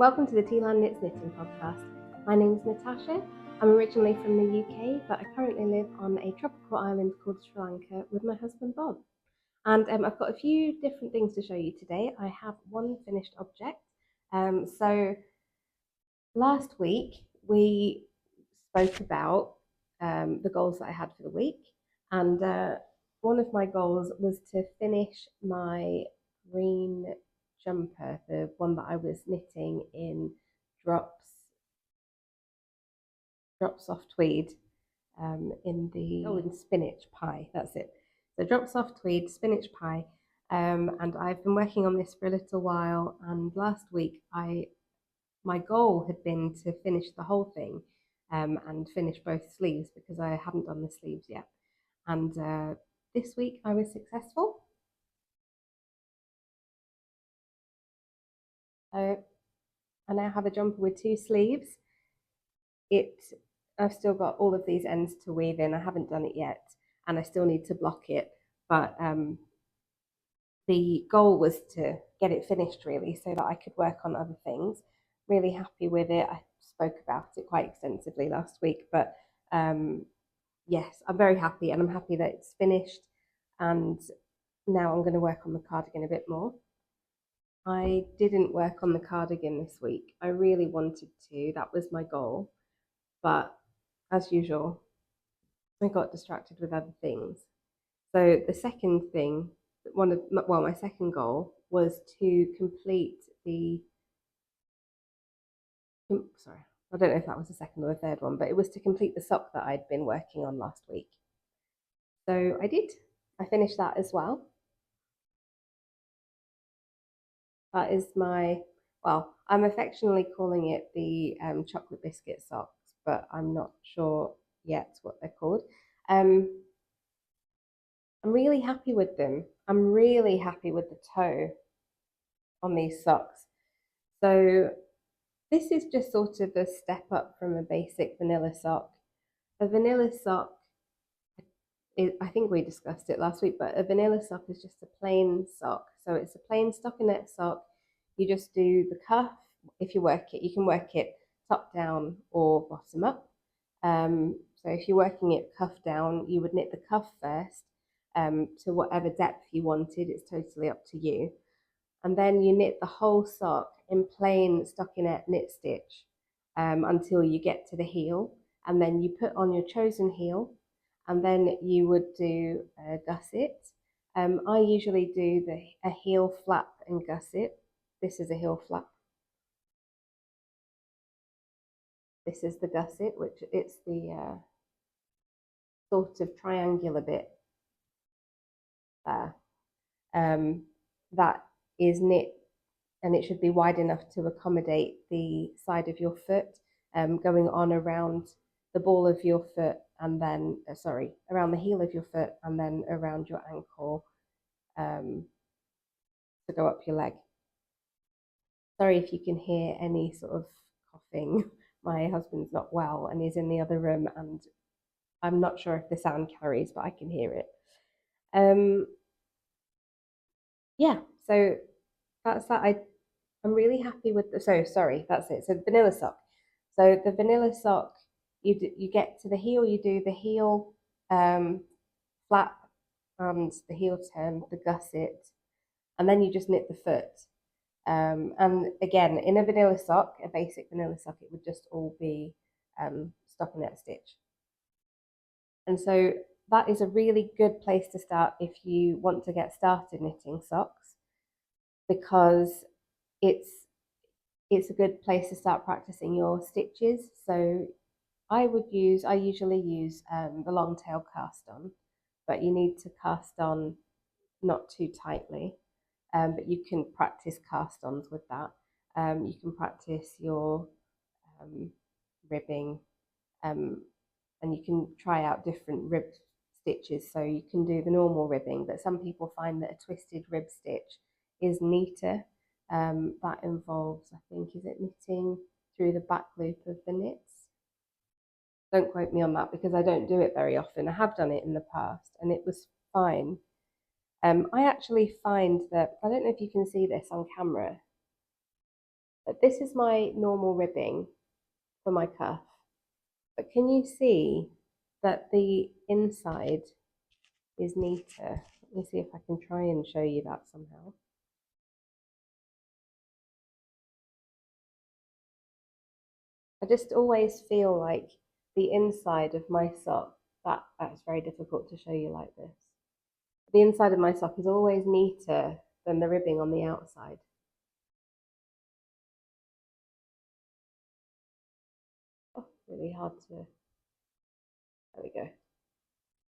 Welcome to the Tealand Knits Knitting Podcast. My name is Natasha. I'm originally from the UK, but I currently live on a tropical island called Sri Lanka with my husband Bob. And I've got a few different things to show you today. I have one finished object. So last week we spoke about the goals that I had for the week, and one of my goals was to finish my green jumper, the one that I was knitting in drop soft tweed in spinach pie. That's it. So drop soft tweed spinach pie, and I've been working on this for a little while. And last week my goal had been to finish the whole thing and finish both sleeves because I hadn't done the sleeves yet. And this week I was successful. So I now have a jumper with 2 sleeves. I've still got all of these ends to weave in. I haven't done it yet, and I still need to block it. But the goal was to get it finished really, so that I could work on other things. Really happy with it. I spoke about it quite extensively last week, but yes, I'm very happy, and I'm happy that it's finished. And now I'm going to work on the cardigan a bit more. I didn't work on the cardigan this week. I really wanted to. That was my goal. But as usual, I got distracted with other things. So the second thing, my second goal was to complete sorry, I don't know if that was the second or the third one, but it was to complete the sock that I'd been working on last week. So I did. I finished that as well. That is I'm affectionately calling it the chocolate biscuit socks, but I'm not sure yet what they're called. I'm really happy with them. I'm really happy with the toe on these socks. So this is just sort of a step up from a basic vanilla sock. A vanilla sock, I think we discussed it last week, but a vanilla sock is just a plain sock. So it's a plain stockinette sock. You just do the cuff. If you work it, you can work it top down or bottom up. So if you're working it cuff down, you would knit the cuff first to whatever depth you wanted. It's totally up to you. And then you knit the whole sock in plain stockinette knit stitch until you get to the heel. And then you put on your chosen heel, and then you would do a gusset. I usually do a heel flap and gusset. This is a heel flap. This is the gusset, which it's the sort of triangular bit there. That is knit, and it should be wide enough to accommodate the side of your foot, going on around the ball of your foot, and then around the heel of your foot, and then around your ankle to go up your leg. Sorry if you can hear any sort of coughing. My husband's not well and he's in the other room, and I'm not sure if the sound carries, but I can hear it. Yeah, so that's that. I'm really happy with that's it. So the vanilla sock. So the vanilla sock, you get to the heel, you do the heel flap and the heel turn, the gusset, and then you just knit the foot. And again, in a vanilla sock, a basic vanilla sock, it would just all be stockinette stitch. And so that is a really good place to start if you want to get started knitting socks, because it's a good place to start practicing your stitches. So I usually use the long tail cast on, but you need to cast on not too tightly. But you can practice cast ons with that. You can practice your ribbing, and you can try out different rib stitches. So you can do the normal ribbing, but some people find that a twisted rib stitch is neater. That involves, I think, is it knitting through the back loop of the knits? Don't quote me on that because I don't do it very often. I have done it in the past and it was fine. I actually find that, I don't know if you can see this on camera, But this is my normal ribbing for my cuff. But can you see that the inside is neater? Let me see if I can try and show you that somehow. I just always feel like the inside of my sock, that's very difficult to show you like this. The inside of my sock is always neater than the ribbing on the outside. Oh, really hard to, there we go.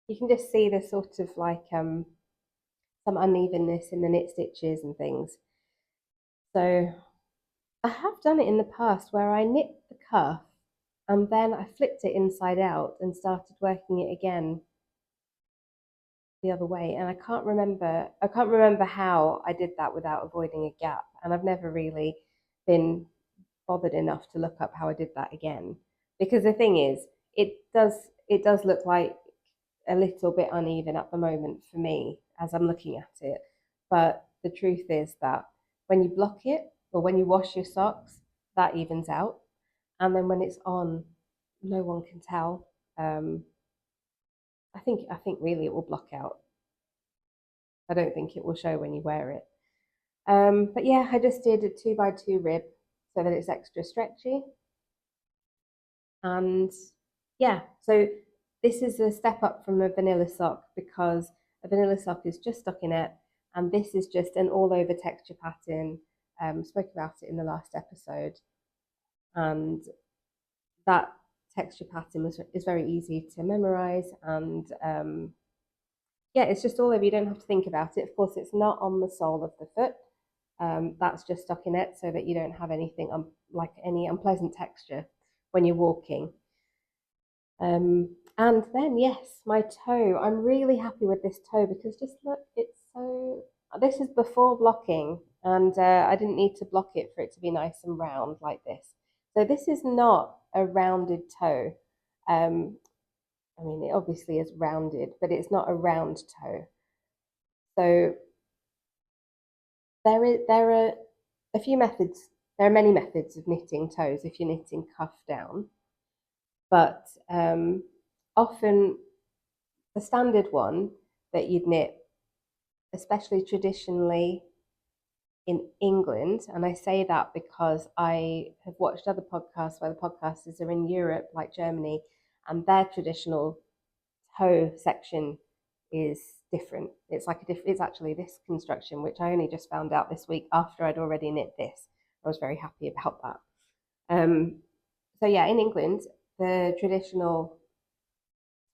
You can just see the sort of like some unevenness in the knit stitches and things. So I have done it in the past where I knit the cuff and then I flipped it inside out and started working it again the other way. And I can't remember how I did that without avoiding a gap. And I've never really been bothered enough to look up how I did that again. Because the thing is, it does look like a little bit uneven at the moment for me as I'm looking at it. But the truth is that when you block it or when you wash your socks, that evens out. And then when it's on, no one can tell. I think really it will block out. I don't think it will show when you wear it. But yeah, I just did a 2x2 rib so that it's extra stretchy. And yeah, so this is a step up from a vanilla sock because a vanilla sock is just stockinette, and this is just an all over texture pattern. Spoke about it in the last episode, and that texture pattern is very easy to memorize. And yeah, it's just all over. You don't have to think about it. Of course, it's not on the sole of the foot. That's just stockinette so that you don't have anything like any unpleasant texture when you're walking. And then, yes, my toe. I'm really happy with this toe because just look, it's so. This is before blocking, and I didn't need to block it for it to be nice and round like this. So this is not a rounded toe. I mean, it obviously is rounded, but it's not a round toe. So there are a few methods. There are many methods of knitting toes if you're knitting cuff down, but often the standard one that you'd knit, especially traditionally in England, and I say that because I have watched other podcasts where the podcasters are in Europe, like Germany, and their traditional toe section is different. It's like it's actually this construction, which I only just found out this week after I'd already knit this. I was very happy about that. So yeah, in England, the traditional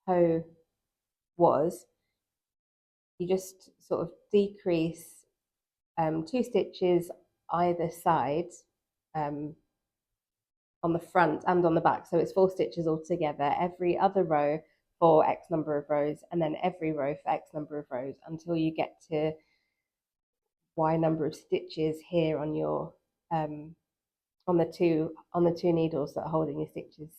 toe was you just sort of decrease 2 stitches either side um, on the front and on the back. So it's 4 stitches altogether, every other row for X number of rows, and then every row for X number of rows until you get to Y number of stitches here on your on the two needles that are holding your stitches,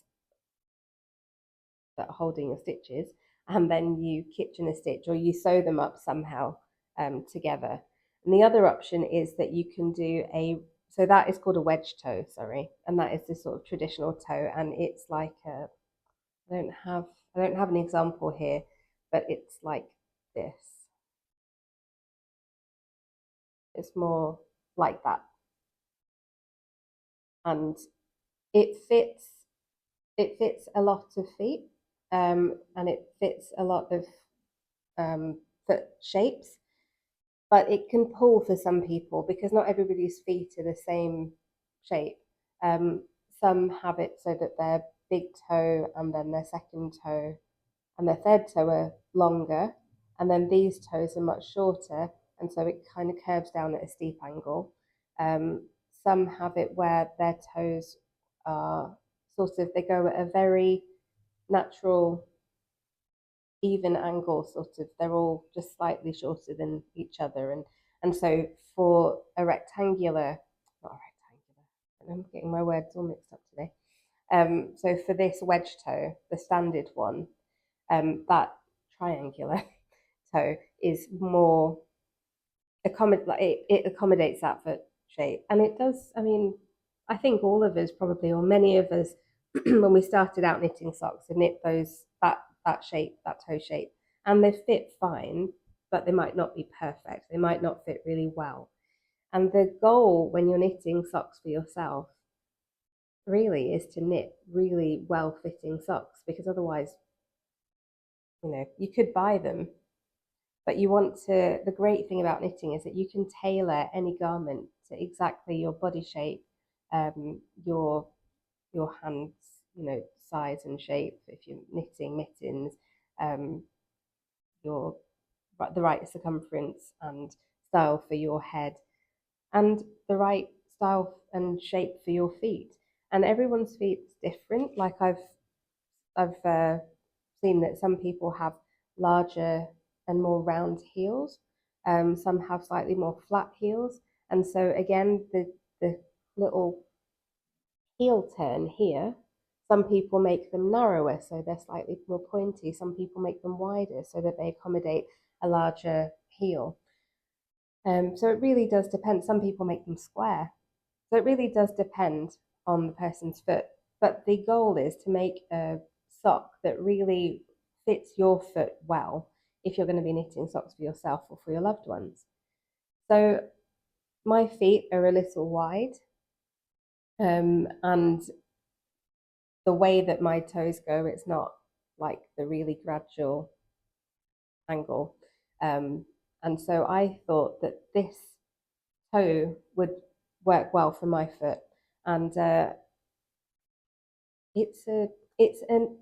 and then you kitchen a stitch or you sew them up somehow together. And the other option is that you can do so that is called a wedge toe, sorry, and that is the sort of traditional toe, and it's like I don't have an example here, but it's like this. It's more like that, and it fits a lot of feet, and it fits a lot of foot shapes, but it can pull for some people because not everybody's feet are the same shape. Um, some have it so that their big toe and then their second toe and their third toe are longer, and then these toes are much shorter, and so it kind of curves down at a steep angle. Some have it where their toes are sort of, they go at a very natural even angle, sort of, they're all just slightly shorter than each other, and so for a rectangular, not a rectangular, I'm getting my words all mixed up today. So for this wedge toe, the standard one, that triangular toe is more it accommodates that foot shape, and it does. I mean, I think all of us probably, or many of us, when we started out knitting socks, have knit that shape, that toe shape, and they fit fine, but they might not be perfect. They might not fit really well. And the goal when you're knitting socks for yourself really is to knit really well-fitting socks, because otherwise, you could buy them, but you want to, the great thing about knitting is that you can tailor any garment to exactly your body shape, um, your your hands, size and shape. If you're knitting mittens, um, your the right circumference and style for your head, and the right style and shape for your feet. And everyone's feet is different. Like I've seen that some people have larger and more round heels. Some have slightly more flat heels. And so again, the little heel turn here, some people make them narrower, so they're slightly more pointy. Some people make them wider so that they accommodate a larger heel. So it really does depend. Some people make them square. So it really does depend on the person's foot. But the goal is to make a sock that really fits your foot well if you're going to be knitting socks for yourself or for your loved ones. So my feet are a little wide, and the way that my toes go, it's not like the really gradual angle. And so I thought that this toe would work well for my foot. And it's a it's an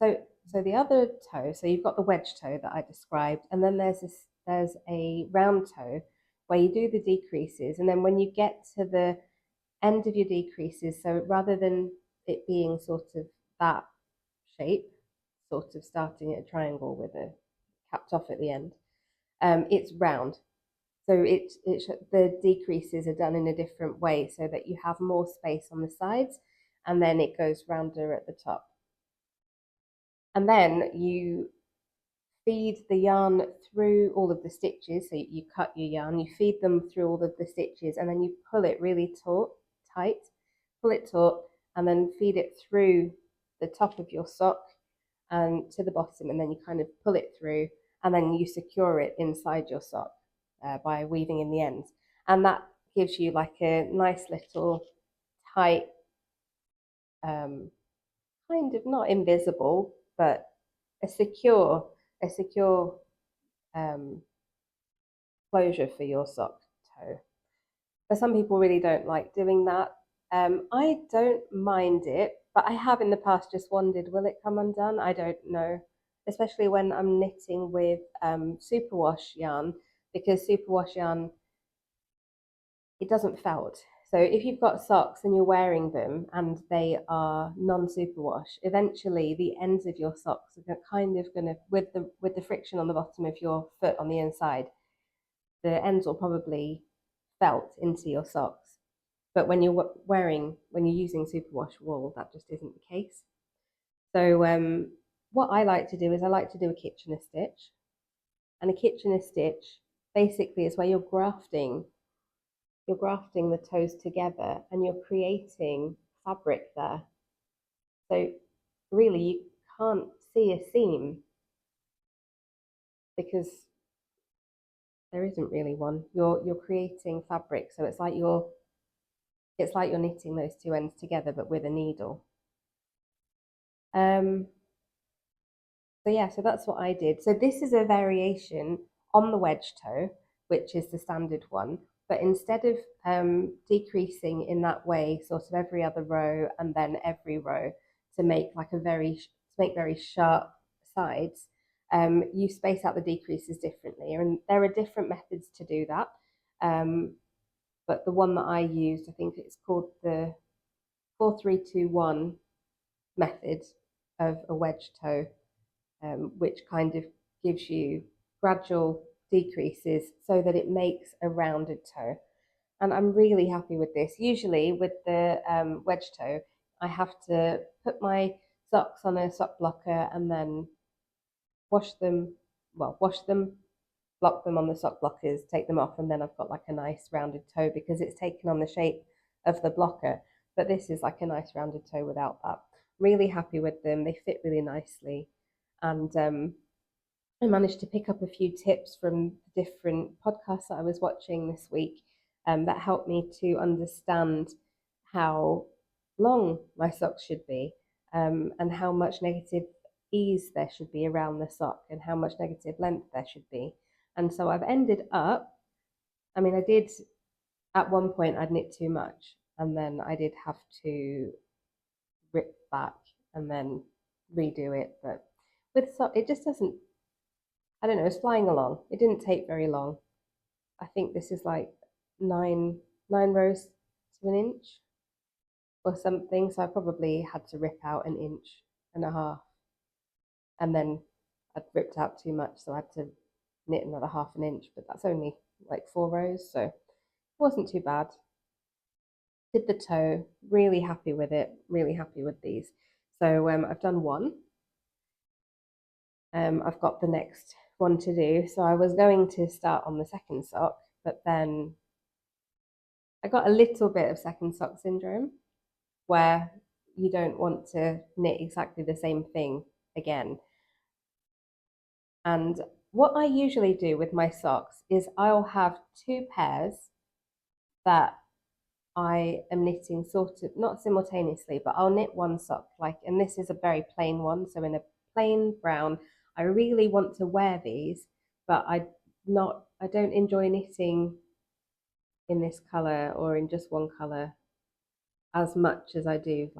so the other toe, so you've got the wedge toe that I described, and then there's a round toe where you do the decreases, and then when you get to the end of your decreases, so rather than it being sort of that shape, sort of starting at a triangle with a capped off at the end, it's round. So the decreases are done in a different way so that you have more space on the sides, and then it goes rounder at the top. And then you feed the yarn through all of the stitches. So you cut your yarn, you feed them through all of the stitches, and then you pull it really tight, pull it taut, and then feed it through the top of your sock and to the bottom, and then you kind of pull it through, and then you secure it inside your sock by weaving in the ends. And that gives you like a nice little tight, kind of not invisible, but a secure um, closure for your sock toe. But some people really don't like doing that. I don't mind it, but I have in the past just wondered, will it come undone? I don't know, especially when I'm knitting with superwash yarn, because superwash yarn, it doesn't felt. So if you've got socks and you're wearing them and they are non-superwash, eventually the ends of your socks are kind of going to, with the friction on the bottom of your foot on the inside, the ends will probably felt into your socks. But when you're using superwash wool, that just isn't the case. So what I like to do is I like to do a Kitchener stitch. And a Kitchener stitch basically is where you're grafting the toes together and you're creating fabric there. So really you can't see a seam because there isn't really one. You're creating fabric, so it's like you're knitting those two ends together but with a needle. So yeah, so that's what I did. So this is a variation on the wedge toe, which is the standard one. But instead of decreasing in that way, sort of every other row and then every row to make like very sharp sides, you space out the decreases differently. And there are different methods to do that. But the one that I used, I think it's called the 4-3-2-1 method of a wedge toe, which kind of gives you gradual decreases so that it makes a rounded toe. And I'm really happy with this. Usually with the wedge toe, I have to put my socks on a sock blocker and then wash them, block them on the sock blockers, take them off, and then I've got like a nice rounded toe because it's taken on the shape of the blocker. but this is like a nice rounded toe without that. Really happy with them. They fit really nicely. And I managed to pick up a few tips from different podcasts that I was watching this week that helped me to understand how long my socks should be, and how much negative ease there should be around the sock and how much negative length there should be. And so I've ended up, I mean, I did at one point I'd knit too much and then I did have to rip back and then redo it. But with sock, it just doesn't, I don't know, it's flying along. It didn't take very long. I think this is like nine rows to an inch or something. So I probably had to rip out an inch and a half. And then I'd ripped out too much, so I had to knit another half an inch, but that's only like 4 rows, so it wasn't too bad. Did the toe, really happy with it, really happy with these. So I've done one. I've got the next one to do. So I was going to start on the second sock, but then I got a little bit of second sock syndrome where you don't want to knit exactly the same thing again. And what I usually do with my socks is I'll have two pairs that I am knitting sort of not simultaneously, but I'll knit one sock like, and this is a very plain one, so in a plain brown. I really want to wear these, but I don't enjoy knitting in this color or in just one color as much as I do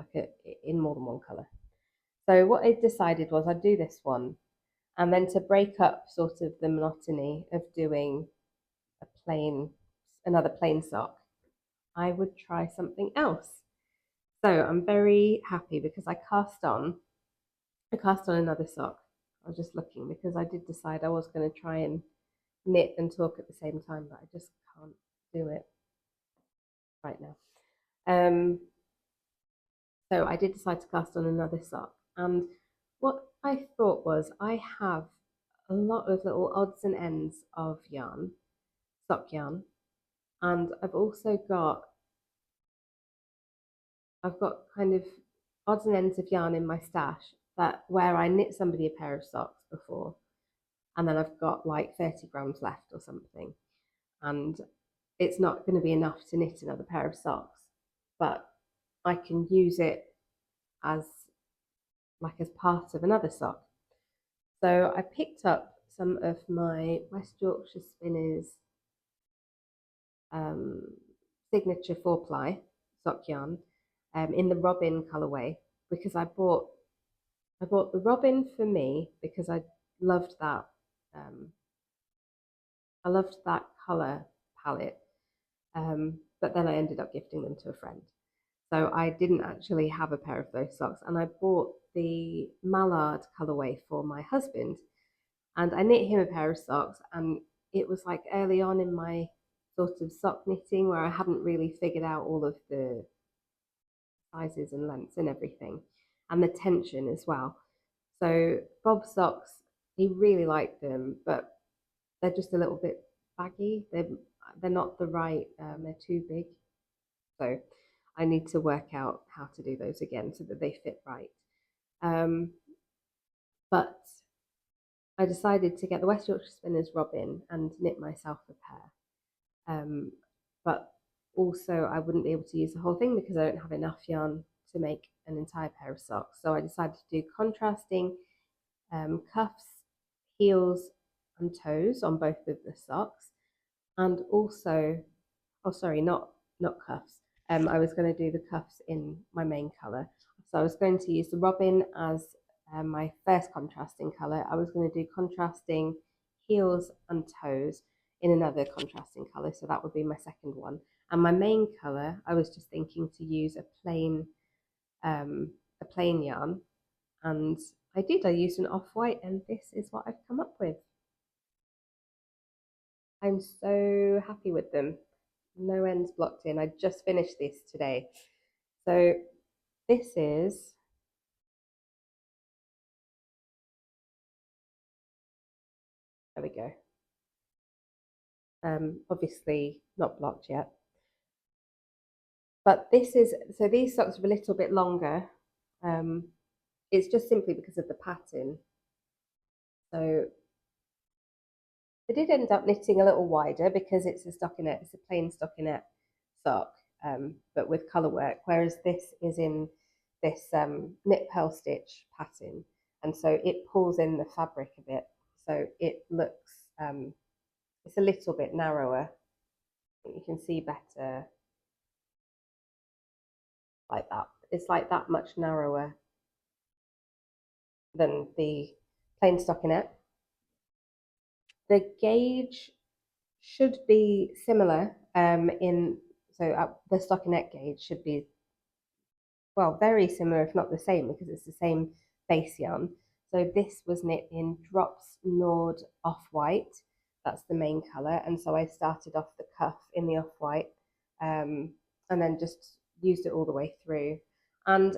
in more than one color. So what I decided was I'd do this one, and then to break up sort of the monotony of doing another plain sock, I would try something else. So I'm very happy because I cast on another sock. I was just looking because I did decide I was going to try and knit and talk at the same time, but I just can't do it right now. So I did decide to cast on another sock. And what I thought was I have a lot of little odds and ends of yarn, sock yarn, and I've got kind of odds and ends of yarn in my stash that where I knit somebody a pair of socks before, and then I've got like 30 grams left or something, and it's not going to be enough to knit another pair of socks, but I can use it as as part of another sock. So I picked up some of my West Yorkshire Spinners signature 4-ply sock yarn in the robin colourway because I bought the robin for me because loved that I loved that colour palette, but then I ended up gifting them to a friend. So I didn't actually have a pair of those socks, and I bought the mallard colourway for my husband, and I knit him a pair of socks, and it was like early on in my sort of sock knitting where I hadn't really figured out all of the sizes and lengths and everything, and the tension as well. So Bob's socks, he really liked them, but they're just a little bit baggy. They're not the right. They're too big. So I need to work out how to do those again so that they fit right. But I decided to get the West Yorkshire Spinners Robin and knit myself a pair. But also I wouldn't be able to use the whole thing because I don't have enough yarn to make an entire pair of socks. So I decided to do contrasting cuffs, heels and toes on both of the socks, and also, oh sorry, not cuffs. I was going to do the cuffs in my main colour. So I was going to use the robin as my first contrasting colour. I was going to do contrasting heels and toes in another contrasting colour. So that would be my second one. And my main colour, I was just thinking to use a plain yarn. And I did. I used an off-white, and this is what I've come up with. I'm so happy with them. No ends blocked in. I just finished this today. So this is, there we go. Obviously not blocked yet. But this is, so these socks are a little bit longer. It's just simply because of the pattern. So I did end up knitting a little wider because it's a stockinette, it's a plain stockinette sock, but with colour work, whereas this is in this knit pearl stitch pattern. And so it pulls in the fabric a bit. So it looks, it's a little bit narrower. You can see better like that. It's like that much narrower than the plain stockinette. The gauge should be similar the stockinette gauge should be, well, very similar, if not the same, because it's the same base yarn. So this was knit in Drops Nord Off-White. That's the main colour. And so I started off the cuff in the off-white, and then just used it all the way through. And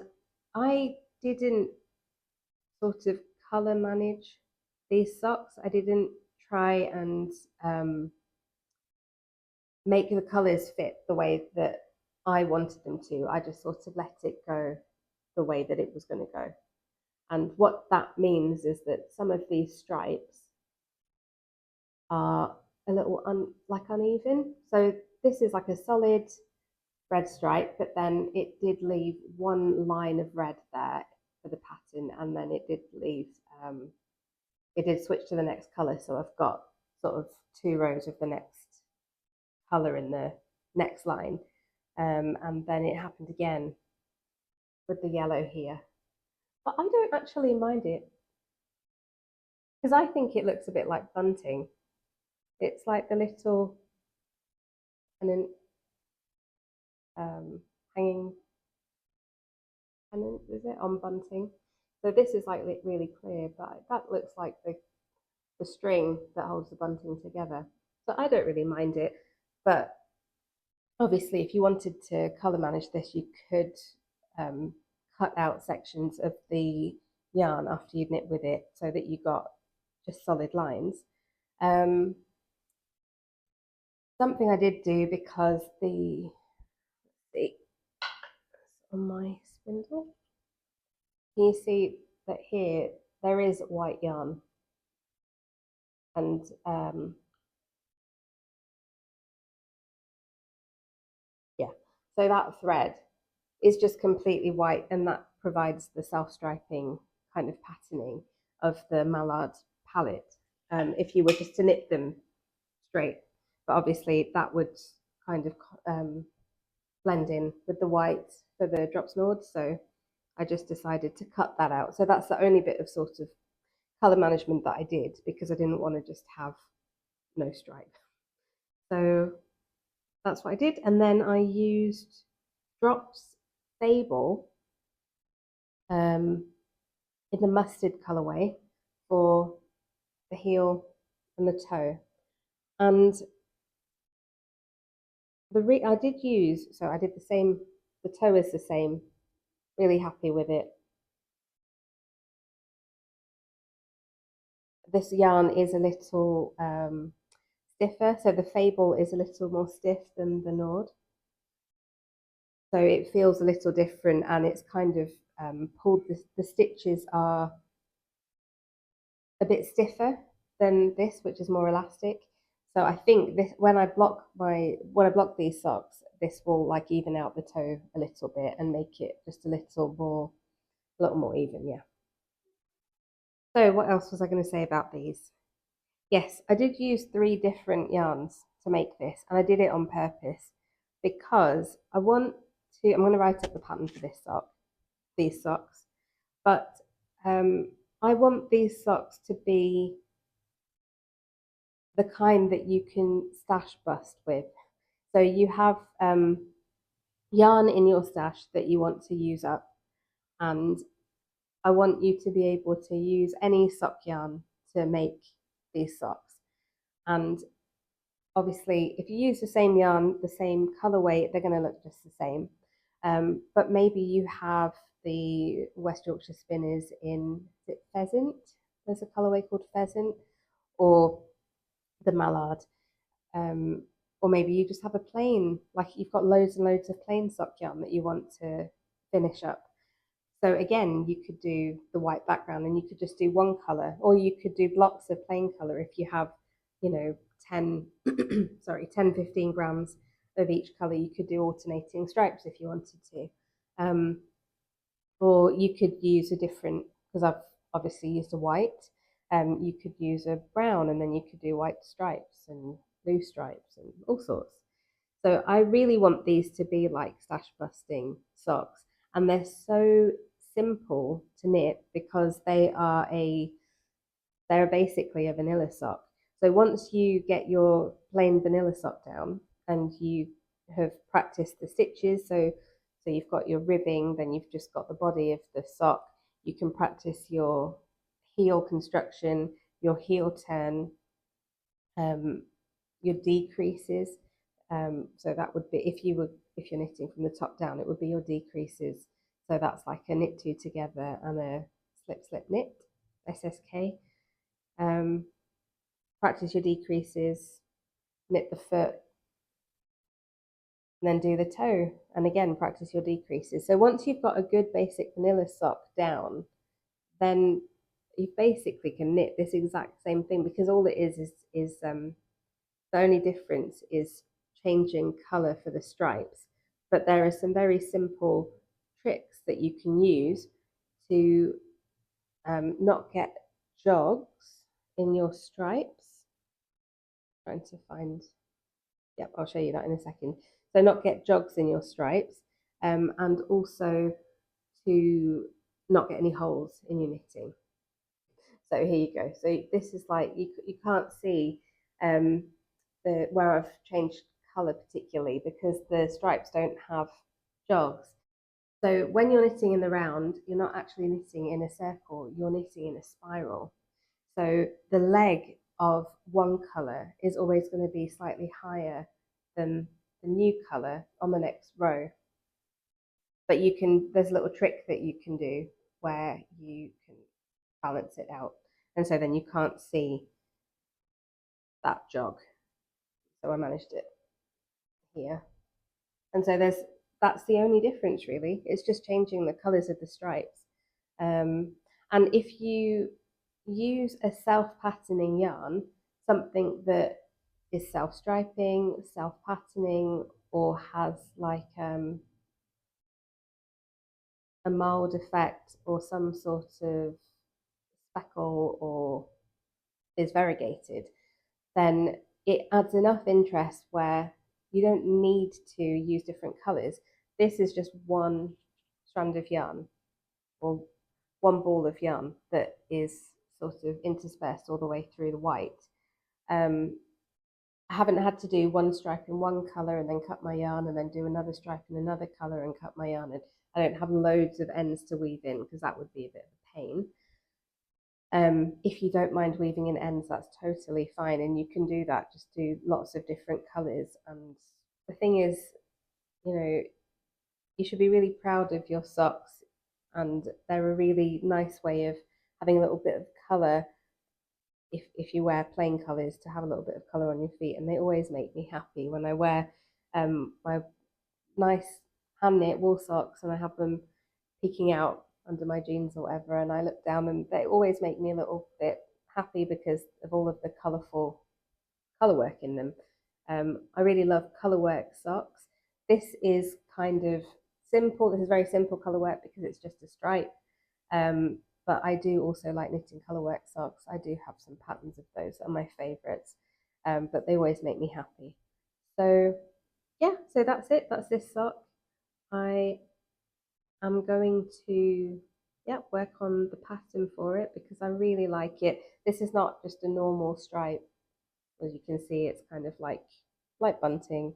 I didn't sort of colour manage these socks. I didn't try and make the colours fit the way that I wanted them to. I just sort of let it go the way that it was going to go. And what that means is that some of these stripes are a little uneven. So this is like a solid red stripe, but then it did leave one line of red there for the pattern, and then it did leave, it did switch to the next colour. So I've got sort of 2 rows of the next colour in the next line. And then it happened again with the yellow here. But I don't actually mind it because I think it looks a bit like bunting. It's like the little hanging pennant, is it, on bunting? So this is like really clear, but that looks like the string that holds the bunting together. So I don't really mind it, but obviously if you wanted to colour manage this, you could cut out sections of the yarn after you'd knit with it so that you got just solid lines. Something I did do because on my spindle, can you see that here there is white yarn, and yeah, so that thread is just completely white, and that provides the self-striping kind of patterning of the mallard palette, if you were just to knit them straight. But obviously that would kind of blend in with the white for the Drops Nord, so I just decided to cut that out. So that's the only bit of sort of colour management that I did, because I didn't want to just have no stripe. So that's what I did. And then I used Drops Fabel in the mustard colourway for the heel and the toe. And I did use, so I did the same, the toe is the same, really happy with it. This yarn is a little stiffer, so the Fabel is a little more stiff than the Nord. So it feels a little different, and it's kind of pulled, the stitches are a bit stiffer than this, which is more elastic. So I think this, when I block these socks, this will like even out the toe a little bit and make it just a little more even, yeah. So what else was I going to say about these? Yes, I did use 3 different yarns to make this, and I did it on purpose because I'm going to write up the pattern for these socks, but I want these socks to be the kind that you can stash bust with. So you have yarn in your stash that you want to use up, and I want you to be able to use any sock yarn to make these socks. And obviously, if you use the same yarn, the same colorway, they're going to look just the same. But maybe you have the West Yorkshire Spinners in, is it Pheasant? There's a colorway called Pheasant, or the Mallard. or maybe you just have a plain, like you've got loads and loads of plain sock yarn that you want to finish up. So again, you could do the white background and you could just do one color, or you could do blocks of plain color if you have, 10, 15 grams of each color. You could do alternating stripes if you wanted to. Or you could use a different, because I've obviously used a white, you could use a brown and then you could do white stripes and blue stripes and all sorts. So I really want these to be like stash busting socks, and they're so simple to knit because they're basically a vanilla sock. So once you get your plain vanilla sock down and you have practiced the stitches, so you've got your ribbing, then you've just got the body of the sock, you can practice your heel construction, your heel turn, your decreases. So that would be if you're knitting from the top down, it would be your decreases. So that's like a knit two together and a slip slip knit, SSK. Practice your decreases, knit the foot, and then do the toe, and again practice your decreases. So once you've got a good basic vanilla sock down, then you basically can knit this exact same thing, because all it is the only difference is changing color for the stripes. But there are some very simple tricks that you can use to not get jogs in your stripes. I'm trying to find, yep, I'll show you that in a second. So not get jogs in your stripes, and also to not get any holes in your knitting. So here you go. So this is like, you can't see where I've changed colour particularly, because the stripes don't have jogs. So when you're knitting in the round, you're not actually knitting in a circle, you're knitting in a spiral. So the leg of one colour is always going to be slightly higher than the new colour on the next row. But there's a little trick that you can do where you can balance it out. And so then you can't see that jog. So I managed it here. And so that's the only difference really. It's just changing the colours of the stripes. And if you use a self-patterning yarn, something that is self-striping, self-patterning, or has like a mold effect or some sort of speckle or is variegated, then it adds enough interest where you don't need to use different colours. This is just one strand of yarn or one ball of yarn that is sort of interspersed all the way through the white. I haven't had to do one stripe in one colour and then cut my yarn and then do another stripe in another colour and cut my yarn. And I don't have loads of ends to weave in because that would be a bit of a pain. If you don't mind weaving in ends, that's totally fine, and you can do that. Just do lots of different colours. And the thing is, you should be really proud of your socks, and they're a really nice way of having a little bit of colour. If you wear plain colours, to have a little bit of colour on your feet, and they always make me happy when I wear my nice hand knit wool socks and I have them peeking out under my jeans or whatever, and I look down and they always make me a little bit happy because of all of the colourful colour work in them. I really love colour work socks. This is kind of simple. This is very simple colour work because it's just a stripe. But I do also like knitting colour work socks. I do have some patterns of those that are my favourites, but they always make me happy. So yeah, so that's it. That's this sock. I am going to work on the pattern for it because I really like it. This is not just a normal stripe. As you can see, it's kind of like bunting.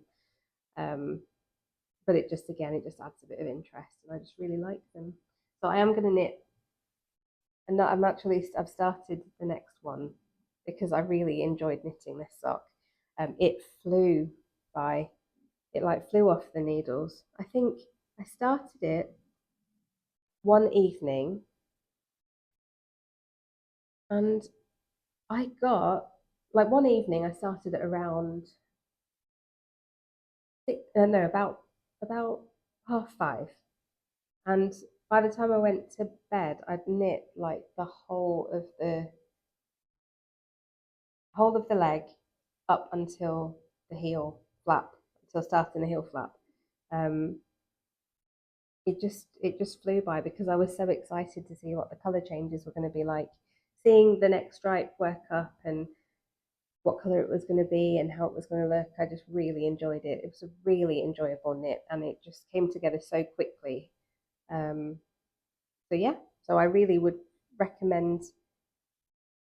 But it just adds a bit of interest, and I just really like them. So I am going to knit, and I've started the next one because I really enjoyed knitting this sock. It flew by, it like flew off the needles. I think I started it one evening and I got, like one evening I started at around no, about 5:30. And by the time I went to bed, I'd knit like the whole of the leg up until the heel flap, until starting the heel flap. Um, it just flew by because I was so excited to see what the color changes were going to be like, seeing the next stripe work up and what color it was going to be and how it was going to look. I just really enjoyed it. It was a really enjoyable knit, and it just came together so quickly. Um, so yeah, so I really would recommend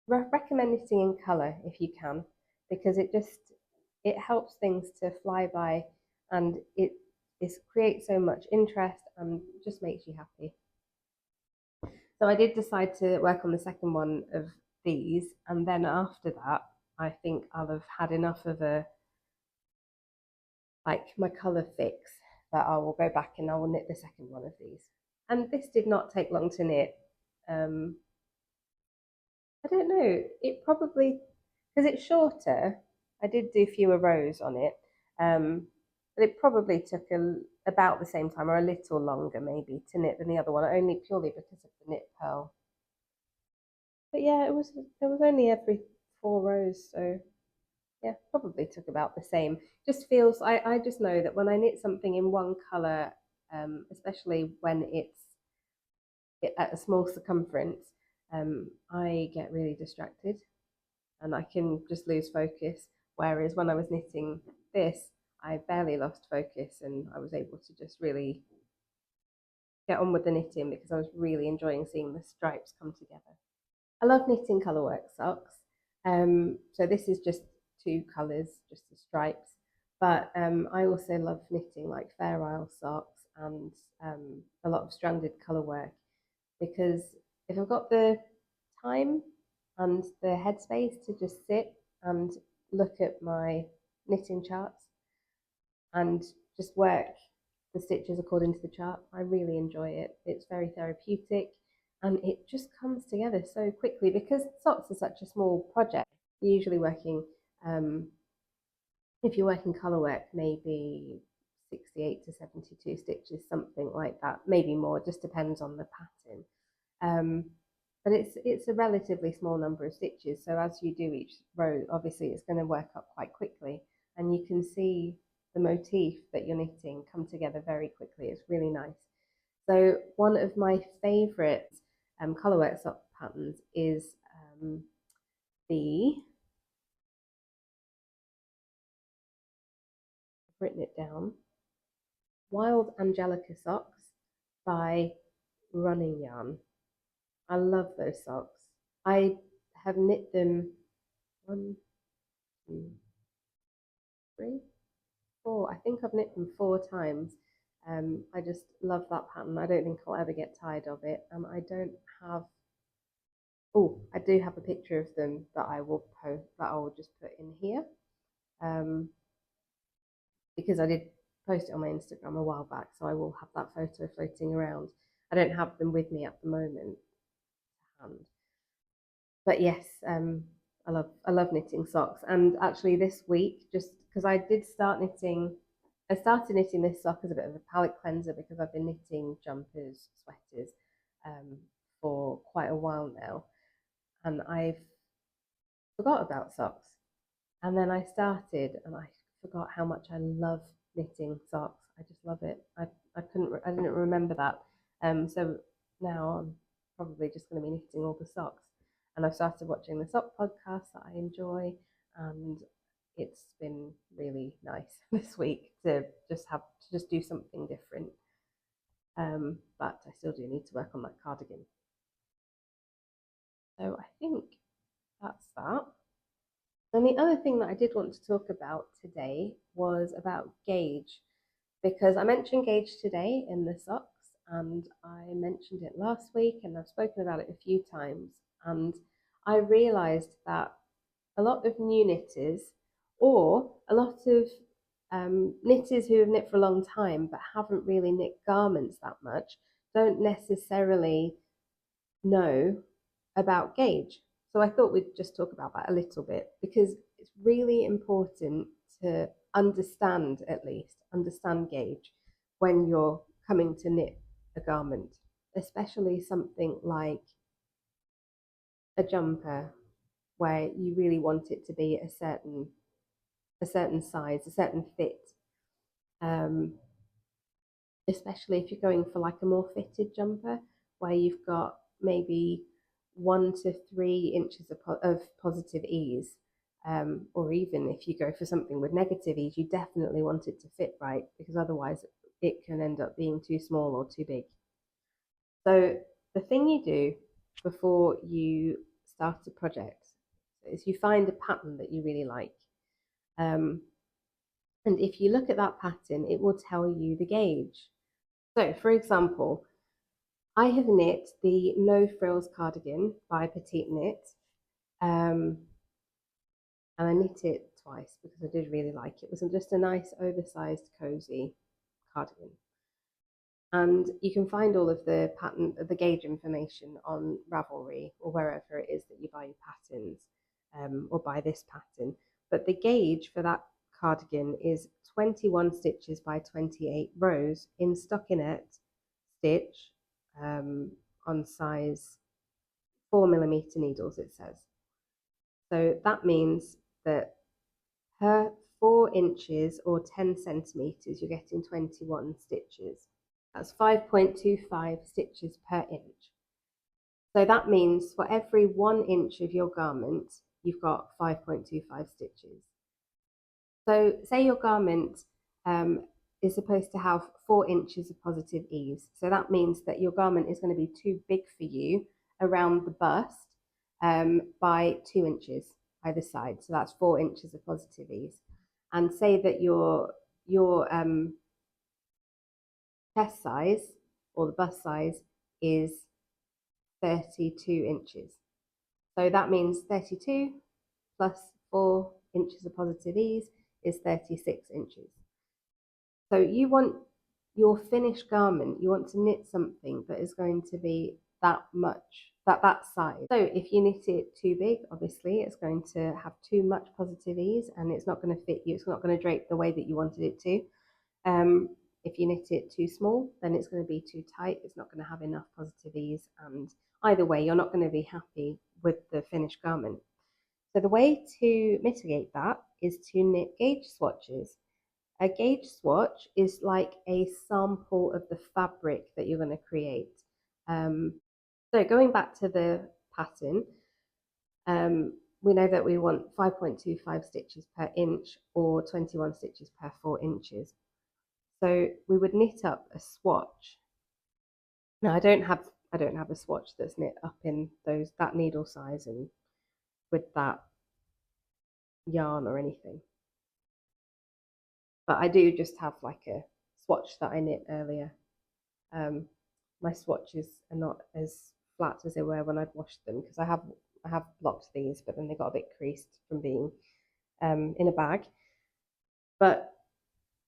knitting in color if you can, because it helps things to fly by, and it creates so much interest and just makes you happy. So I did decide to work on the second one of these, and then after that, I think I'll have had enough of my color fix that I will go back and I will knit the second one of these. And this did not take long to knit. Um, I don't know. It probably, because it's shorter, I did do fewer rows on it. But it probably took about the same time or a little longer maybe to knit than the other one, only purely because of the knit purl. But yeah, it was only every 4 rows, so yeah, probably took about the same. Just feels I just know that when I knit something in one color, especially when it's at a small circumference, I get really distracted and I can just lose focus. Whereas when I was knitting this, I barely lost focus and I was able to just really get on with the knitting because I was really enjoying seeing the stripes come together. I love knitting colourwork socks. So this is just 2 colours, just the stripes. But I also love knitting like Fair Isle socks and a lot of stranded colourwork, because if I've got the time and the headspace to just sit and look at my knitting charts and just work the stitches according to the chart, I really enjoy it. It's very therapeutic and it just comes together so quickly because socks are such a small project. You're usually working, um, if you're working colour work, maybe 68 to 72 stitches, something like that, maybe more, just depends on the pattern. Um, but it's a relatively small number of stitches, so as you do each row, obviously it's going to work up quite quickly, and you can see the motif that you're knitting come together very quickly. It's really nice. So one of my favourite colourwork sock patterns is the, I've written it down, Wild Angelica socks by Running Yarn. I love those socks. I have knit them 1, 2, 3, 4. I think I've knit them 4 times. I just love that pattern. I don't think I'll ever get tired of it. I don't have. Oh, I do have a picture of them that I will post. That I will just put in here, because I did post it on my Instagram a while back, so I will have that photo floating around. I don't have them with me at the moment, but yes, I love knitting socks. And actually, this week, just because I started knitting this sock as a bit of a palette cleanser because I've been knitting jumpers, sweaters, for quite a while now, and I've forgot about socks. And then I started, and I forgot how much I love knitting socks. I just love it. I didn't remember that. So now I'm probably just going to be knitting all the socks. And I've started watching the sock podcast that I enjoy, and it's been really nice this week to just do something different. But I still do need to work on that cardigan. So I think that's that. And the other thing that I did want to talk about today was about gauge, because I mentioned gauge today in the socks, and I mentioned it last week, and I've spoken about it a few times. And I realised that a lot of new knitters, or a lot of knitters who have knit for a long time but haven't really knit garments that much, don't necessarily know about gauge. So I thought we'd just talk about that a little bit, because it's really important to understand gauge when you're coming to knit a garment, especially something like a jumper where you really want it to be a certain size, a certain fit. Especially if you're going for like a more fitted jumper where you've got maybe 1 to 3 inches of positive ease. Or even if you go for something with negative ease, you definitely want it to fit right, because otherwise it can end up being too small or too big. So the thing you do before you start a project is you find a pattern that you really like. And if you look at that pattern, it will tell you the gauge. So for example, I have knit the No Frills cardigan by Petite Knit. And I knit it twice because I did really like it. It was just a nice oversized cozy cardigan. And you can find all of the gauge information on Ravelry or wherever it is that you buy your patterns, or buy this pattern. But the gauge for that cardigan is 21 stitches by 28 rows in stockinette stitch, on size 4mm needles, it says. So that means that per 4 inches or 10 centimeters, you're getting 21 stitches. That's 5.25 stitches per inch. So that means for every 1 inch of your garment, you've got 5.25 stitches. So say your garment is supposed to have 4 inches of positive ease. So that means that your garment is going to be too big for you around the bust, by 2 inches either side. So that's 4 inches of positive ease. And say that your chest size or the bust size is 32 inches. So that means 32 plus 4 inches of positive ease is 36 inches. So you want your finished garment, you want to knit something that is going to be that much, that size. So if you knit it too big, obviously it's going to have too much positive ease and it's not going to fit you. It's not going to drape the way that you wanted it to. If you knit it too small, then it's going to be too tight. It's not going to have enough positive ease. And either way, you're not going to be happy with the finished garment. So the way to mitigate that is to knit gauge swatches. A gauge swatch is like a sample of the fabric that you're going to create. So going back to the pattern, we know that we want 5.25 stitches per inch or 21 stitches per 4 inches. So we would knit up a swatch. Now I don't have a swatch that's knit up in that needle size and with that yarn or anything. But I do just have like a swatch that I knit earlier. My swatches are not as flat as they were when I'd washed them, because I have blocked these, but then they got a bit creased from being in a bag. But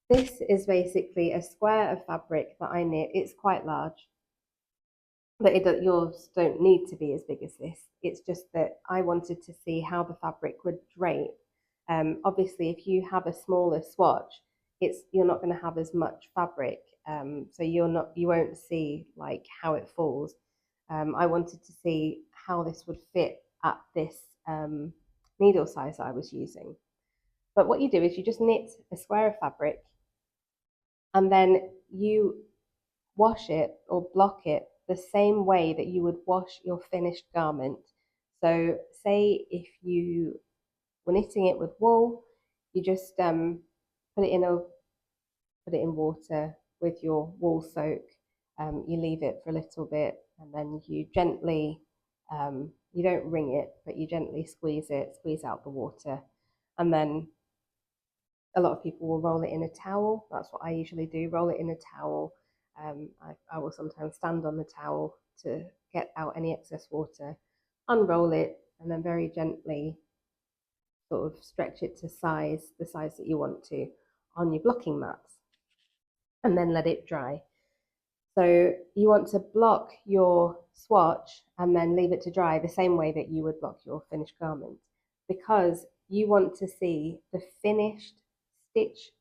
this is basically a square of fabric that I knit. It's quite large, but yours don't need to be as big as this. It's just that I wanted to see how the fabric would drape. Obviously, if you have a smaller swatch, you're not going to have as much fabric, so you won't see like how it falls. I wanted to see how this would fit at this needle size that I was using. But what you do is you just knit a square of fabric, and then you wash it or block it the same way that you would wash your finished garment. So say if you were knitting it with wool, you just put it in water with your wool soak. You leave it for a little bit, and then you gently, you don't wring it, but you gently squeeze out the water, and then a lot of people will roll it in a towel. That's what I usually do, roll it in a towel. I will sometimes stand on the towel to get out any excess water, unroll it, and then very gently sort of stretch it to the size that you want to on your blocking mats, and then let it dry. So you want to block your swatch and then leave it to dry the same way that you would block your finished garment, because you want to see the finished stitch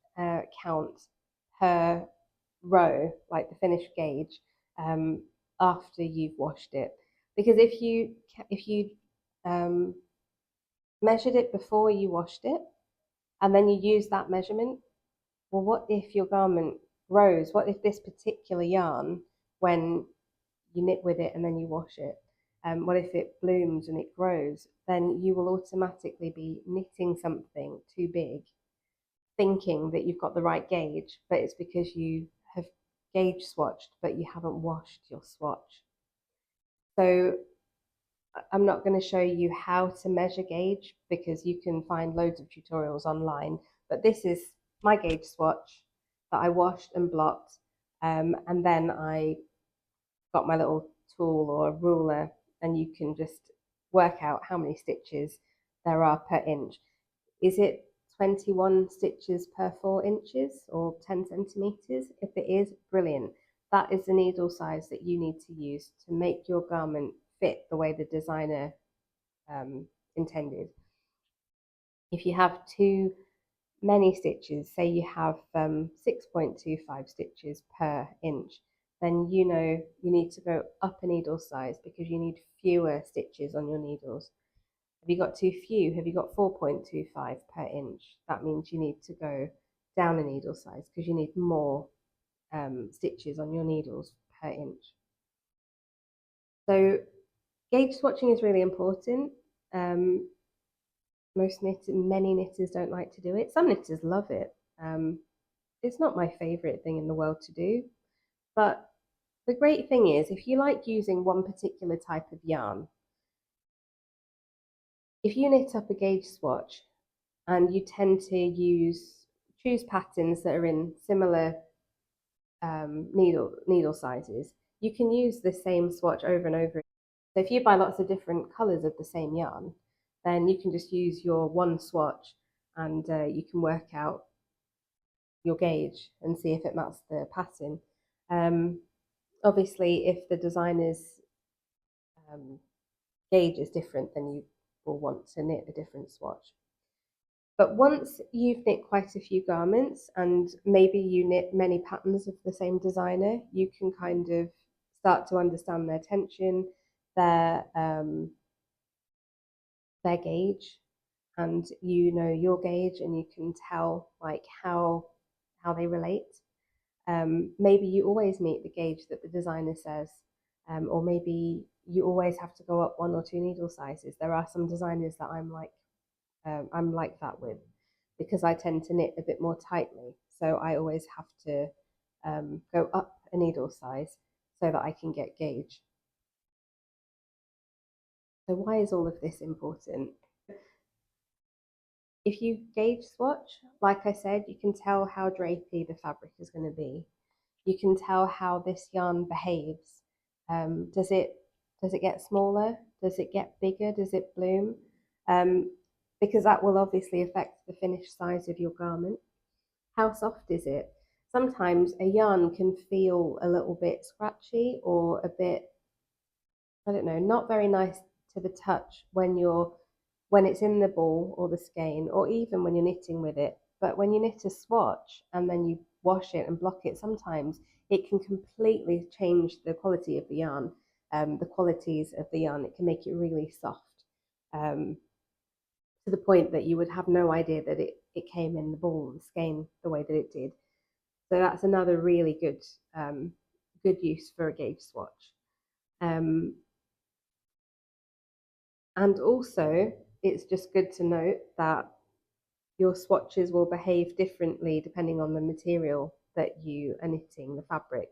count per row, like the finished gauge, after you've washed it. Because if you measured it before you washed it and then you use that measurement, well, what if your garment grows? What if this particular yarn, when you knit with it and then you wash it, what if it blooms and it grows? Then you will automatically be knitting something too big, thinking that you've got the right gauge, but it's because you have gauge swatched, but you haven't washed your swatch. So I'm not going to show you how to measure gauge because you can find loads of tutorials online, but this is my gauge swatch that I washed and blocked, and then I got my little tool or a ruler, and you can just work out how many stitches there are per inch. Is it 21 stitches per 4 inches or 10 centimeters? If it is, brilliant. That is the needle size that you need to use to make your garment fit the way the designer intended. If you have too many stitches, say you have 6.25 stitches per inch, then you know you need to go up a needle size because you need fewer stitches on your needles. Have you got too few? Have you got 4.25 per inch? That means you need to go down a needle size because you need more stitches on your needles per inch. So gauge swatching is really important. Many knitters don't like to do it. Some knitters love it. It's not my favorite thing in the world to do, but the great thing is if you like using one particular type of yarn, if you knit up a gauge swatch and you tend to choose patterns that are in similar needle sizes, you can use the same swatch over and over. So if you buy lots of different colors of the same yarn, then you can just use your one swatch and you can work out your gauge and see if it matches the pattern. Obviously, if the designer's gauge is different, then you will want to knit a different swatch. But once you've knit quite a few garments and maybe you knit many patterns of the same designer, you can kind of start to understand their tension, their gauge, and you know your gauge, and you can tell like how they relate. Maybe you always meet the gauge that the designer says, or maybe you always have to go up 1 or 2 needle sizes. There are some designers that I'm like that with, because I tend to knit a bit more tightly. So I always have to go up a needle size so that I can get gauge. So why is all of this important? If you gauge swatch, like I said, you can tell how drapey the fabric is going to be. You can tell how this yarn behaves. Does it get smaller? Does it get bigger? Does it bloom? Because that will obviously affect the finished size of your garment. How soft is it? Sometimes a yarn can feel a little bit scratchy or a bit, I don't know, not very nice to the touch when it's in the ball or the skein, or even when you're knitting with it. But when you knit a swatch and then you wash it and block it, sometimes it can completely change the quality of the yarn, the qualities of the yarn. It can make it really soft, to the point that you would have no idea that it came in the ball and skein the way that it did. So that's another really good use for a gauge swatch. And also, it's just good to note that your swatches will behave differently depending on the material that you are knitting the fabric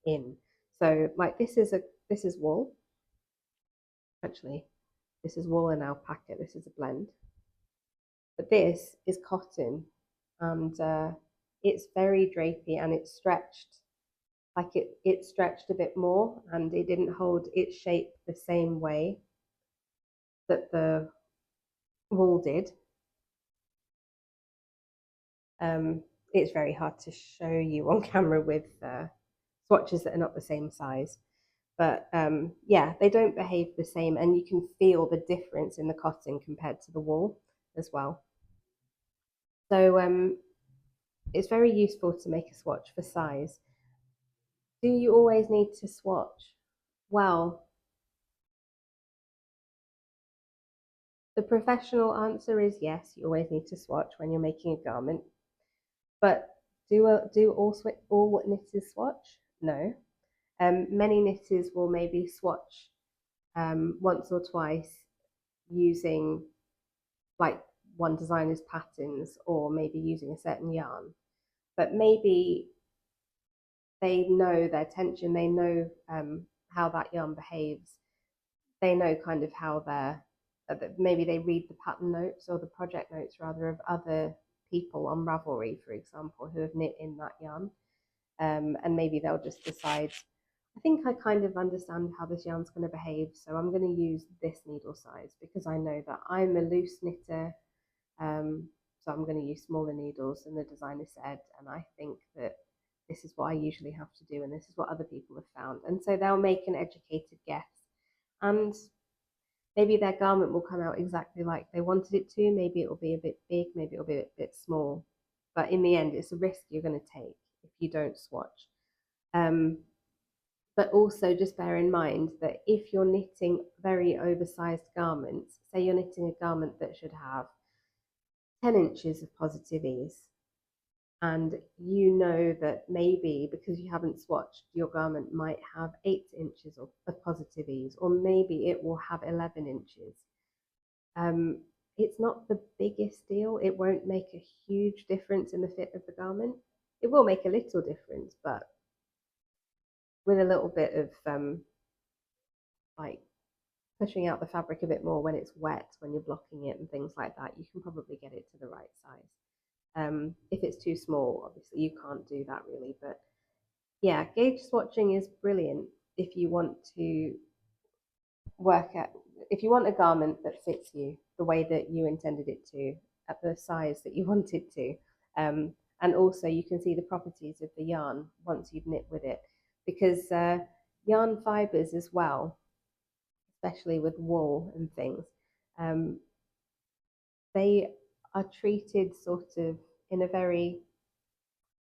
in. So like this is wool. Actually, this is wool and alpaca. This is a blend. But this is cotton, and it's very drapey and it's stretched. Like it stretched a bit more and it didn't hold its shape the same way that the wool did. It's very hard to show you on camera with swatches that are not the same size. But yeah, they don't behave the same, and you can feel the difference in the cotton compared to the wool as well. So it's very useful to make a swatch for size. Do you always need to swatch? Well, the professional answer is yes, you always need to swatch when you're making a garment. But do all knitters swatch? No. Many knitters will maybe swatch once or twice using like one designer's patterns or maybe using a certain yarn. But maybe they know their tension, they know how that yarn behaves, they know kind of how they're, maybe they read the pattern notes or the project notes rather of other people on Ravelry, for example, who have knit in that yarn. And maybe they'll just decide, I think I kind of understand how this yarn's going to behave, so I'm going to use this needle size because I know that I'm a loose knitter, so I'm going to use smaller needles than the designer said, and I think that this is what I usually have to do, and this is what other people have found. And so they'll make an educated guess, and maybe their garment will come out exactly like they wanted it to. Maybe it will be a bit big, maybe it'll be a bit small, but in the end, it's a risk you're going to take if you don't swatch. But also just bear in mind that if you're knitting very oversized garments, say you're knitting a garment that should have 10 inches of positive ease, and you know that maybe because you haven't swatched, your garment might have 8 inches of positive ease, or maybe it will have 11 inches. It's not the biggest deal. It won't make a huge difference in the fit of the garment. It will make a little difference, but with a little bit of like pushing out the fabric a bit more when it's wet, when you're blocking it and things like that, you can probably get it to the right size. If it's too small, obviously you can't do that really, but yeah, gauge swatching is brilliant if you want to work at, if you want a garment that fits you the way that you intended it to, at the size that you want it to. And also you can see the properties of the yarn once you've knit with it, because yarn fibers as well, especially with wool and things, they are treated sort of in a very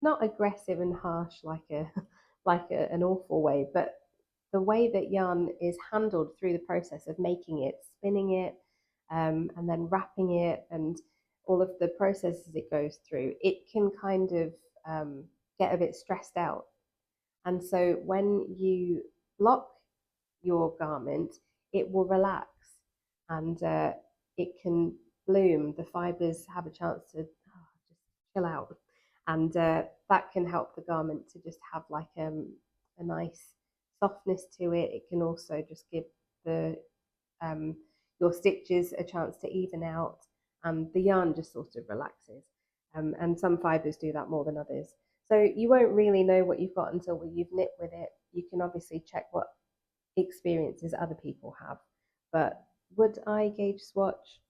not aggressive and harsh like an awful way, but the way that yarn is handled through the process of making it, spinning it, and then wrapping it, and all of the processes it goes through, it can kind of get a bit stressed out. And so when you block your garment, it will relax and it can bloom. The fibers have a chance to just chill out, and that can help the garment to just have like a nice softness to it. It can also just give the your stitches a chance to even out, and the yarn just sort of relaxes. And some fibers do that more than others. So you won't really know what you've got until you've knit with it. You can obviously check what experiences other people have. But would I gauge swatch?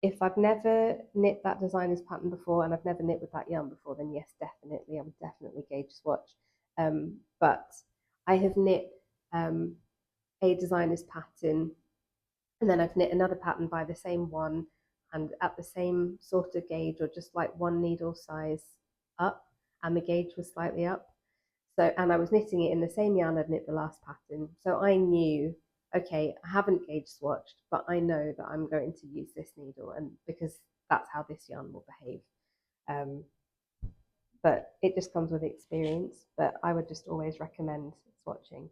If I've never knit that designer's pattern before and I've never knit with that yarn before, then yes, definitely, I would definitely gauge swatch. But I have knit a designer's pattern, and then I've knit another pattern by the same one and at the same sort of gauge, or just like one needle size up, and the gauge was slightly up. So, and I was knitting it in the same yarn I'd knit the last pattern. So I knew, okay, I haven't gauge swatched, but I know that I'm going to use this needle, and because that's how this yarn will behave. But it just comes with experience. But I would just always recommend swatching.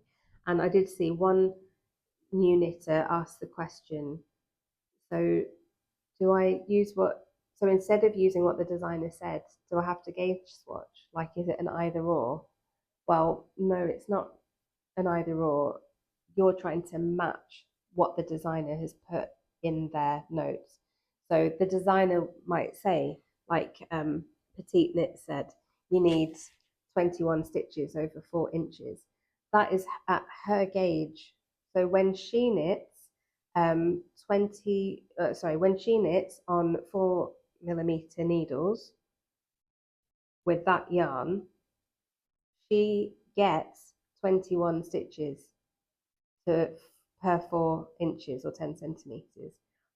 And I did see one new knitter ask the question, so do I use what, so instead of using what the designer said, do I have to gauge swatch? Like, is it an either or? Well, no, it's not an either or. You're trying to match what the designer has put in their notes. So the designer might say, like Petite Knit said, you need 21 stitches over 4 inches. That is at her gauge. So when she knits when she knits on 4mm needles with that yarn, she gets 21 stitches per 4 inches or 10 centimeters.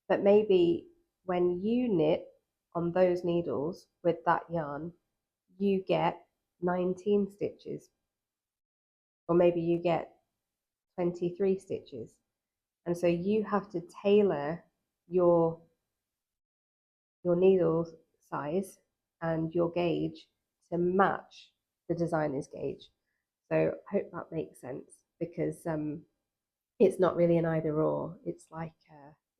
But maybe when you knit on those needles with that yarn, you get 19 stitches, or maybe you get 23 stitches. And so you have to tailor your needle size and your gauge to match the designer's gauge. So I hope that makes sense, because it's not really an either or. It's like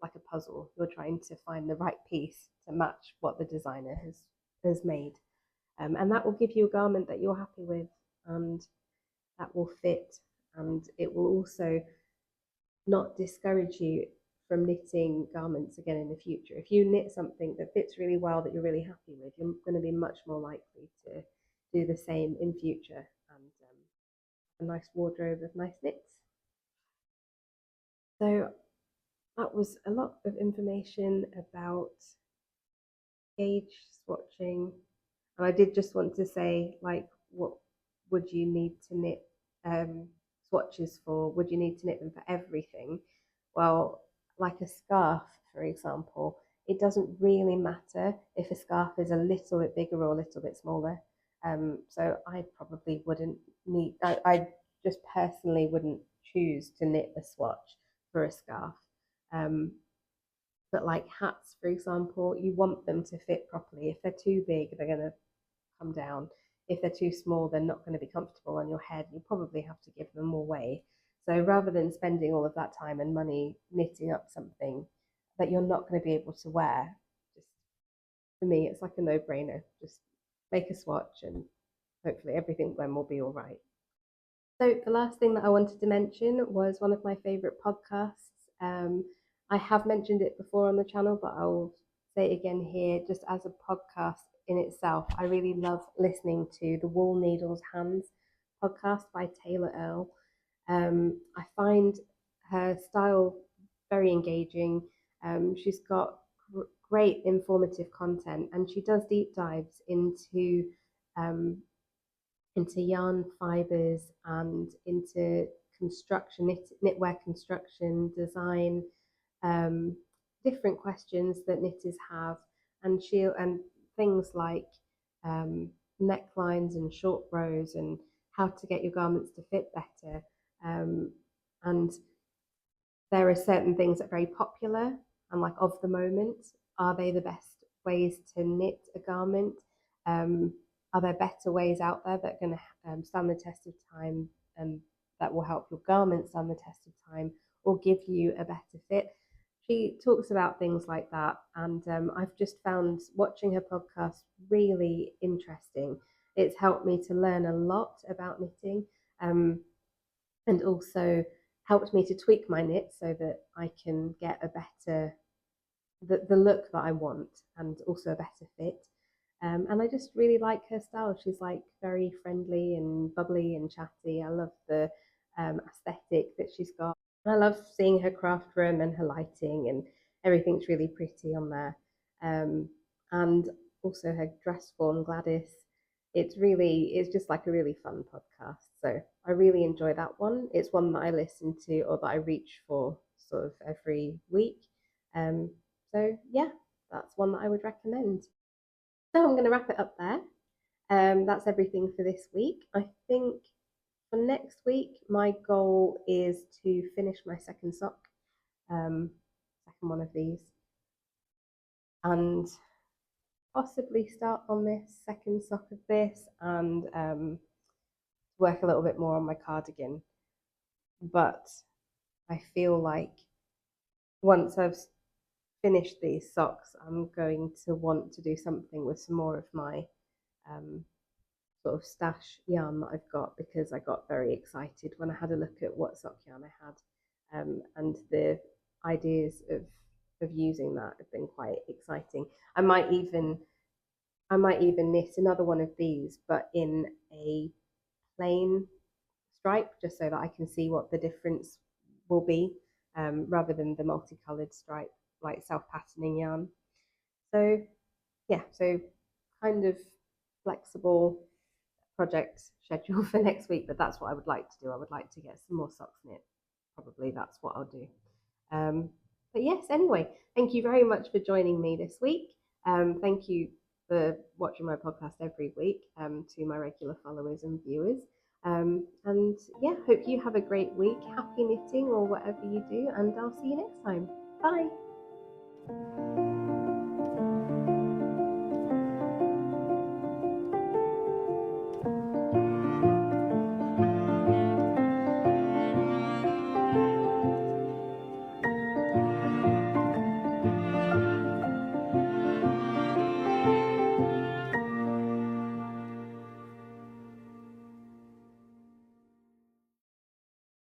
a puzzle. You're trying to find the right piece to match what the designer has made, and that will give you a garment that you're happy with, and that will fit, and it will also not discourage you from knitting garments again in the future. If you knit something that fits really well, that you're really happy with, you're going to be much more likely to do the same in future, and a nice wardrobe of nice knits. So that was a lot of information about gauge swatching. And I did just want to say, like, what would you need to knit swatches for? Would you need to knit them for everything? Well, like a scarf, for example, it doesn't really matter if a scarf is a little bit bigger or a little bit smaller. So I probably wouldn't need, I just personally wouldn't choose to knit a swatch for a scarf. But like hats, for example, you want them to fit properly. If they're too big, they're going to come down. If they're too small, they're not going to be comfortable on your head. You probably have to give them more weight. So rather than spending all of that time and money knitting up something that you're not going to be able to wear, just for me, it's like a no-brainer. Just make a swatch and hopefully everything then will be all right. So the last thing that I wanted to mention was one of my favorite podcasts. I have mentioned it before on the channel, but I'll say it again here, just as a podcast in itself. I really love listening to the Wool Needles Hands podcast by Taylor Earle. I find her style very engaging. She's got great informative content, and she does deep dives um, into yarn fibers and into construction, knitwear construction, design, different questions that knitters have, and things like um, necklines and short rows and how to get your garments to fit better. And there are certain things that are very popular and like of the moment. Are they the best ways to knit a garment? Are there better ways out there that are going to stand the test of time, and that will help your garment stand the test of time or give you a better fit? She talks about things like that, and I've just found watching her podcast really interesting. It's helped me to learn a lot about knitting, and also helped me to tweak my knit so that I can get a better the look that I want, and also a better fit. And I just really like her style. She's like very friendly and bubbly and chatty. I love the aesthetic that she's got. I love seeing her craft room and her lighting, and everything's really pretty on there. And also her dress form, Gladys. It's just like a really fun podcast. So I really enjoy that one. It's one that I listen to or that I reach for sort of every week. So yeah, that's one that I would recommend. So I'm going to wrap it up there. That's everything for this week. I think for next week, my goal is to finish my second sock, second one of these, and possibly start on this second sock of this, and work a little bit more on my cardigan. But I feel like once I've finished these socks, I'm going to want to do something with some more of my sort of stash yarn that I've got, because I got very excited when I had a look at what sock yarn I had, and the ideas of using that have been quite exciting. I might even knit another one of these, but in a plain stripe, just so that I can see what the difference will be, rather than the multicolored stripe like self-patterning yarn. So yeah, so kind of flexible project schedule for next week, but that's what I would like to do. I would like to get some more socks knit. Probably that's what I'll do. But yes, anyway, thank you very much for joining me this week. Thank you for watching my podcast every week, to my regular followers and viewers. And yeah, hope you have a great week. Happy knitting or whatever you do, and I'll see you next time. Bye.